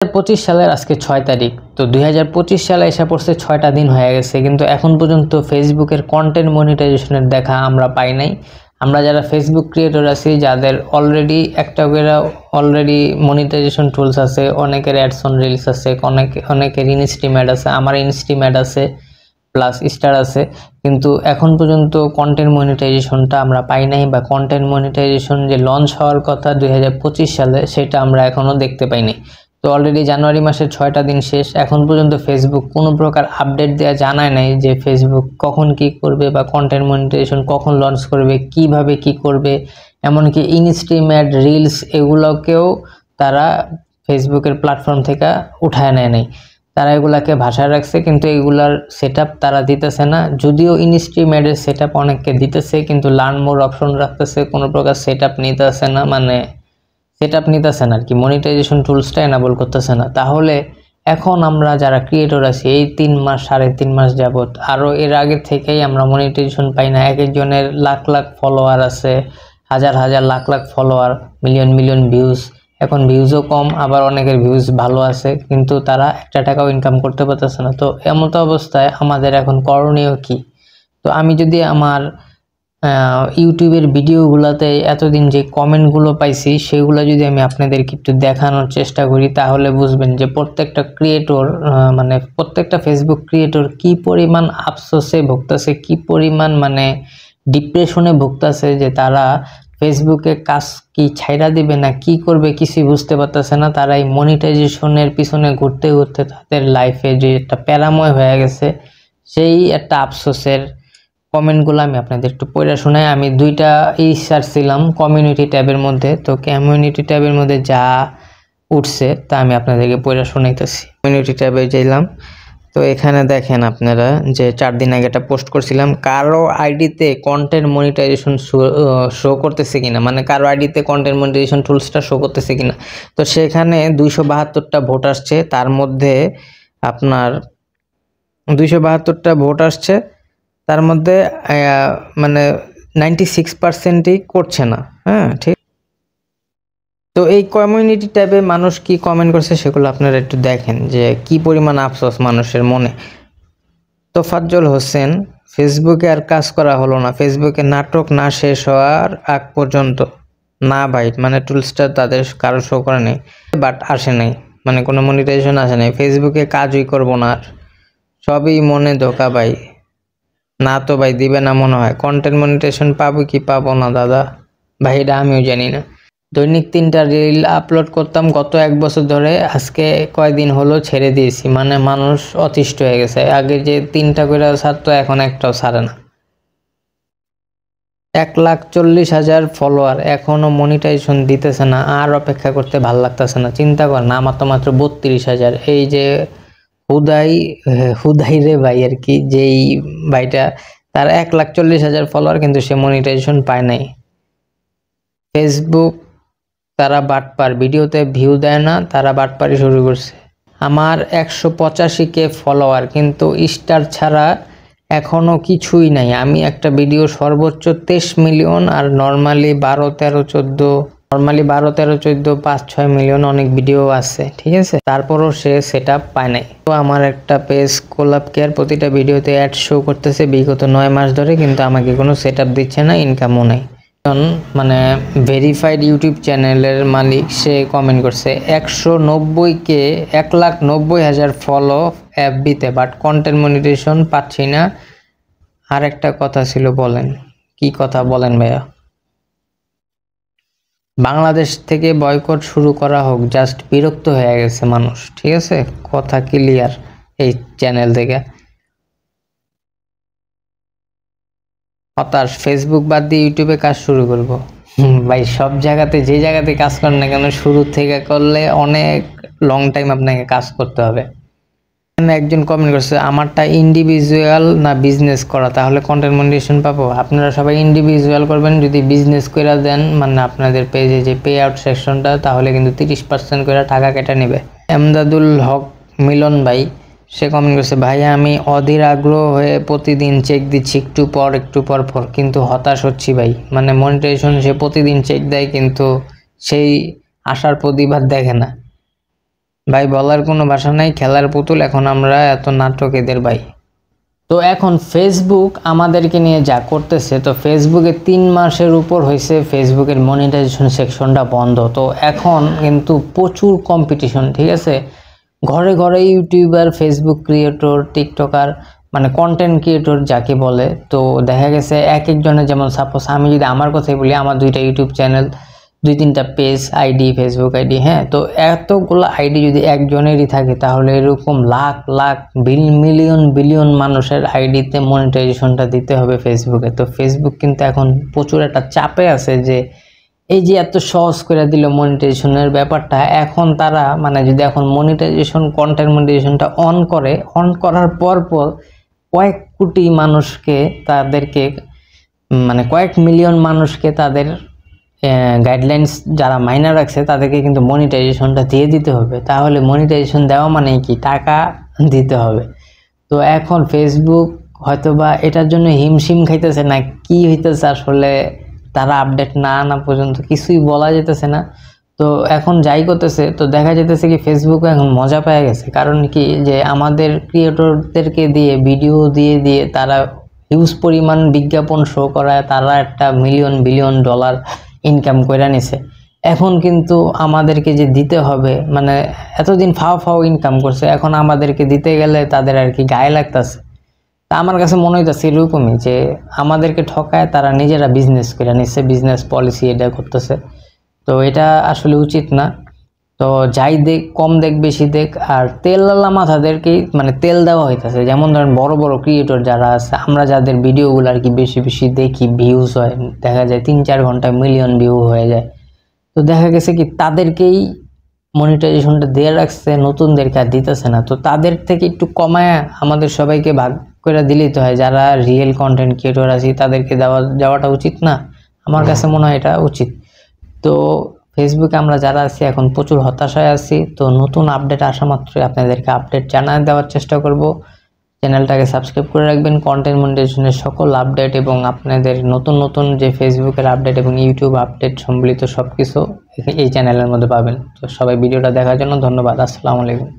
2025 সালের আজকে 6 তারিখ। তো 2025 সালে এসে পড়ছে 6টা দিন হয়ে গেছে, কিন্তু এখন পর্যন্ত ফেসবুকের কন্টেন্ট মনিটাইজেশনের দেখা আমরা পাই নাই। আমরা যারা ফেসবুক ক্রিয়েটর আছি, যাদের অলরেডি একটা করে মনিটাইজেশন টুলস আছে, অনেকের অ্যাডস অন রিলস আছে, অনেকের ইনস্ট্রিম অ্যাড আছে, আমার ইনস্ট্রিম অ্যাড আছে, প্লাস স্টার আছে, কিন্তু এখন পর্যন্ত কন্টেন্ট মনিটাইজেশনটা আমরা পাই নাই, বা কন্টেন্ট মনিটাইজেশন যে লঞ্চ হওয়ার কথা 2025 সালে সেটা আমরা এখনও দেখতে পাইনি। তো অলরেডি জানুয়ারি মাসের 6টা দিন শেষ, এখন পর্যন্ত ফেসবুক কোনো প্রকার আপডেট দেওয়া জানায় নাই যে ফেসবুক কখন কি করবে বা কন্টেন্ট মনিটাইজেশন কখন লঞ্চ করবে, কিভাবে কি করবে। এমনকি ইনস্ট্রিম অ্যাড, রিলস এগুলোকেও তারা ফেসবুকের প্ল্যাটফর্ম থেকে উঠায় নেয় নাই, তারা এগুলাকে ভাষায় রাখছে, কিন্তু এগুলার সেটআপ তারা দিতেছে না। যদিও ইনস্ট্রিম অ্যাডের সেটআপ অনেককে দিতেছে, কিন্তু লার্ন মোর অপশন রাখতেছে, কোনো প্রকার সেটআপ নিতেছে না, মানে সেটআপ নিতেছে না আর কি, মনিটাইজেশন টুলসটা এনাবল করতেছে না। তাহলে এখন আমরা যারা ক্রিয়েটর আছি, এই 3 মাস 3.5 মাস যাবত, আরও এর আগে থেকেই আমরা মনিটাইজেশন পাই না। এক একজনের লাখ লাখ ফলোয়ার আছে, হাজার হাজার lakh lakh follower, million million views. এখন ভিউজও কম, আবার অনেকের ভিউজ ভালো আছে, কিন্তু তারা একটা টাকাও ইনকাম করতে পারতেছে না। তো এমতো অবস্থায় আমাদের এখন করণীয় কি? তো আমি যদি আমার ইউটিউবের ভিডিওগুলোতে এতদিন যে কমেন্টগুলো পাইছি, সেগুলো যদি আমি আপনাদেরকে একটু দেখানোর চেষ্টা করি, তাহলে বুঝবেন যে প্রত্যেকটা ক্রিয়েটর, মানে প্রত্যেকটা ফেসবুক ক্রিয়েটর কি পরিমাণ আফসোসে ভুগতেছে, কি পরিমাণ মানে ডিপ্রেশনে ভুগতেছে, যে তারা ফেসবুকে কাজ কি ছাইরা দিবে না কি করবে কিছুই বুঝতে পারতেছে না। তারা এই মনিটাইজেশনের পিছনে ঘুরতে ঘুরতে তাদের লাইফে যে একটা প্যারাময় হয়ে গেছে, সেই একটা আফসোসের কমেন্টগুলো আমি আপনাদের একটু পড়ে শোনাই। আমি 2টা সার্চ ছিলাম কমিউনিটি ট্যাবের মধ্যে, তো কমিউনিটি ট্যাবের মধ্যে যা উঠছে তা আমি আপনাদেরকে পড়ে শোনাইতেছি। কমিউনিটি ট্যাবে যাইলাম, তো এখানে দেখেন আপনারা যে 4 দিন আগে একটা পোস্ট করছিলাম, কারো আইডিতে কন্টেন্ট মনিটাইজেশন শো করতেছে কিনা, মানে কারো আইডিতে কন্টেন্ট মনিটাইজেশন টুলসটা শো করতেছে কিনা। তো সেখানে 272টা ভোট আসছে, তার মধ্যে আপনার 272টা ভোট আসছে, তার মধ্যে মানে 96%ই করছে না। হ্যাঁ, ঠিক। তো এই কমিউনিটি ট্যাবে মানুষ কি কমেন্ট করছে সেগুলো আপনারা একটু দেখেন, যে কি পরিমাণ আফসোস মানুষের মনে। তোফাজ্জল হোসেন, ফেসবুকে আর কাজ করা হলো না, ফেসবুকে নাটক না শেষ হওয়ার আগ পর্যন্ত। না ভাই, মানে টুলসটা তাদের কারো শো করে নেই, বাট আসে নাই, মানে কোনো মনিটাইজেশন আসে নাই। ফেসবুকে কাজই করবো না আর, সবই মনে ধোকা ভাই। না তো ভাই দিবে না মনে হয়। কন্টেন্ট মনিটাইজেশন পাবো কি পাবো না দাদা ভাই, এটা আমিও জানি না। দৈনিক 3টা রিল আপলোড করতাম গত 1 বছর ধরে, আজকে কয়দিন হলো ছেড়ে দিয়েছি, মানে মানুষ অতিষ্ঠ হয়ে গেছে। আগে যে 3টা করে ছাড়তো, এখন একটাও ছাড়ে না। 1,40,000 ফলোয়ার, এখনো মনিটাইজেশন দিতেছে না, আর অপেক্ষা করতে ভাল লাগতেছে না। চিন্তা কর না, আমার তো মাত্র 32,000। এই যে হুদাই রে ভাই আর কি, যেই ভাইটা, তার 1,40,000 ফলোয়ার, কিন্তু সে মনিটাইজেশন পায় নাই। ফেসবুক তারা বাটপার, ভিডিওতে ভিউ দেয় না, তারা বাটপারি শুরু করছে। আমার 185K ফলোয়ার, কিন্তু স্টার ছাড়া এখনো কিছুই নাই। আমি একটা ভিডিও সর্বোচ্চ 23 মিলিয়ন, আর নর্মালি 5-6 মিলিয়ন অনেক ভিডিও আছে, ঠিক আছে। তারপরও সে সেটআপ পায় নাই। তো আমার একটা পেজ কোলাপ কেয়ার, প্রতিটা ভিডিওতে অ্যাড শো করতেছে বিগত 9 মাস ধরে, কিন্তু আমাকে কোনো সেটআপ দিচ্ছে না, ইনকামও নাই। মানে ভেরিফাইড ইউটিউব চ্যানেলের মালিক, সে কমেন্ট করছে 190K, 1,90,000 ফলো এফবিতে, বাট কন্টেন্ট মনিটাইজেশন পাচ্ছি না। আর একটা কথা ছিল, বলেন কি কথা বলেন ভাইয়া। বাংলাদেশ থেকে বয়কট শুরু করা হোক, জাস্ট বিরক্ত হয়ে গেছে মানুষ, ঠিক আছে, কথা ক্লিয়ার। এই চ্যানেল থেকে হতাশ, ফেসবুক বাদ দিয়ে ইউটিউবে কাজ শুরু করব। ভাই, সব জায়গাতে যে জায়গাতে কাজ করেন না কেন, শুরু থেকে করলে অনেক লং টাইম আপনাকে কাজ করতে হবে। একজন কমেন্ট করছে, আমারটা ইন্ডিভিজুয়াল না বিজনেস করা, তাহলে কন্টেন্ট মনিটাইজেশন পাবো? আপনারা সবাই ইন্ডিভিজুয়াল করবেন, যদি বিজনেস করে দেন, মানে আপনাদের পেজে যে পে আউট সেকশনটা, তাহলে কিন্তু 30% করে টাকা কেটে নেবে। এমদাদুল হক মিলন ভাই, সে কমেন্ট করছে, ভাই আমি অধীর আগ্রহ হয়ে প্রতিদিন চেক দিচ্ছি, একটু পর কিন্তু হতাশ হচ্ছি ভাই। মানে মনিটাইজেশন সে প্রতিদিন চেক দেয়, কিন্তু সেই আশার প্রতিবাদ দেখে না। ভাই বলার কোনো ভাষা নাই, খেলার পুতুল এখন আমরা, এত নাটক এদের ভাই। তো এখন ফেসবুক আমাদেরকে নিয়ে যা করতেছে, তো ফেসবুকে 3 মাসের উপর হয়েছে ফেসবুকের মনিটাইজেশন সেকশনটা বন্ধ। তো এখন কিন্তু প্রচুর কম্পিটিশন, ঠিক আছে। ঘরে ঘরে ইউটিউবার, ফেসবুক ক্রিয়েটর, টিকটকার, মানে কন্টেন্ট ক্রিয়েটর যাকে বলে। তো দেখা গেছে এক একজনের, যেমন সাপোজ আমি যদি আমার কথাই বলি, আমার 2টা ইউটিউব চ্যানেল, 2-3টা পেজ, আইডি, ফেসবুক আইডি, হ্যাঁ। তো এতগুলো আইডি যদি একজনেরই থাকে, তাহলে এরকম লাখ লাখ মিলিয়ন বিলিয়ন মানুষের আইডিতে মনিটাইজেশনটা দিতে হবে ফেসবুকে। তো ফেসবুক কিন্তু এখন প্রচুর একটা চাপে আছে যে এই যে এত সহজ করে দিল মনিটাইজেশনের ব্যাপারটা, এখন তারা মানে যদি এখন মনিটাইজেশন, কন্টেন্ট মনিটাইজেশনটা অন করে, অন করার পর কয়েক কোটি মানুষকে, তাদেরকে মানে কয়েক মিলিয়ন মানুষকে তাদের গাইডলাইন্স যারা মাইনা রাখছে তাদেরকে কিন্তু মনিটাইজেশনটা দিয়ে দিতে হবে। তাহলে মনিটাইজেশন দেওয়া মানে কি, টাকা দিতে হবে। তো এখন ফেসবুক হয়তোবা এটার জন্য হিমশিম খাইতেছে না কি হইতেছে আসলে, তারা আপডেট না আনা পর্যন্ত কিছুই বলা যেতেছে না। তো এখন যাই করতেছে, তো দেখা যেতেছে কি ফেসবুক এখন মজা পেয়ে গেছে। কারণ কি, যে আমাদের ক্রিয়েটরদেরকে দিয়ে, ভিডিও দিয়ে দিয়ে তারা হিউজ পরিমাণ বিজ্ঞাপন শো করায় তারা একটা মিলিয়ন বিলিয়ন ডলার ইনকাম করে নিছে। এখন কিন্তু আমাদেরকে যে দিতে হবে, মানে এতদিন ফাও ইনকাম করছে, এখন আমাদেরকে দিতে গেলে তাদের আর কি গায়ে লাগতেছে। তা আমার কাছে মনে হইতেছে এরকমই, যে আমাদেরকে ঠকায় তারা নিজেরা বিজনেস করে নিচ্ছে, বিজনেস পলিসি এটা করতেছে। তো এটা আসলে উচিত না। তো যাই দেখ, কম দেখ বেশি দেখ, আর তেলওয়ালা মাথাদেরকেই মানে তেল দেওয়া হইতেছে। যেমন ধরেন বড় বড় ক্রিয়েটর যারা আছে, আমরা যাদের ভিডিওগুলো আর কি বেশি বেশি দেখি, ভিউজ হয়, দেখা যায় 3-4 ঘন্টায় মিলিয়ন ভিউ হয়ে যায়। তো দেখা গেছে কি তাদেরকেই মনিটাইজেশনটা দিয়ে রাখছে, নতুনদেরকে আর দিতেছে না। তো তাদের থেকে একটু কমায় আমাদের সবাইকে ভাগ করে দিলেই তো হয়। যারা রিয়েল কন্টেন্ট ক্রিয়েটর আছে তাদেরকে যাওয়াটা উচিত না? আমার কাছে মনে হয় এটা উচিত। তো ফেসবুকে আমরা যারা আছি এখন প্রচুর হতাশায় আছি। তো নতুন আপডেট আসা মাত্রই আপনাদেরকে আপডেট জানিয়ে দেওয়ার চেষ্টা করব। চ্যানেলটাকে সাবস্ক্রাইব করে রাখবেন। কন্টেন্ট মনিটাইজেশনের সকল আপডেট এবং আপনাদের নতুন নতুন যে ফেসবুকের আপডেট এবং ইউটিউব আপডেট সম্বলিত সব কিছু এই চ্যানেলের মধ্যে পাবেন। তো সবাই ভিডিওটা দেখার জন্য ধন্যবাদ। আসসালামু আলাইকুম।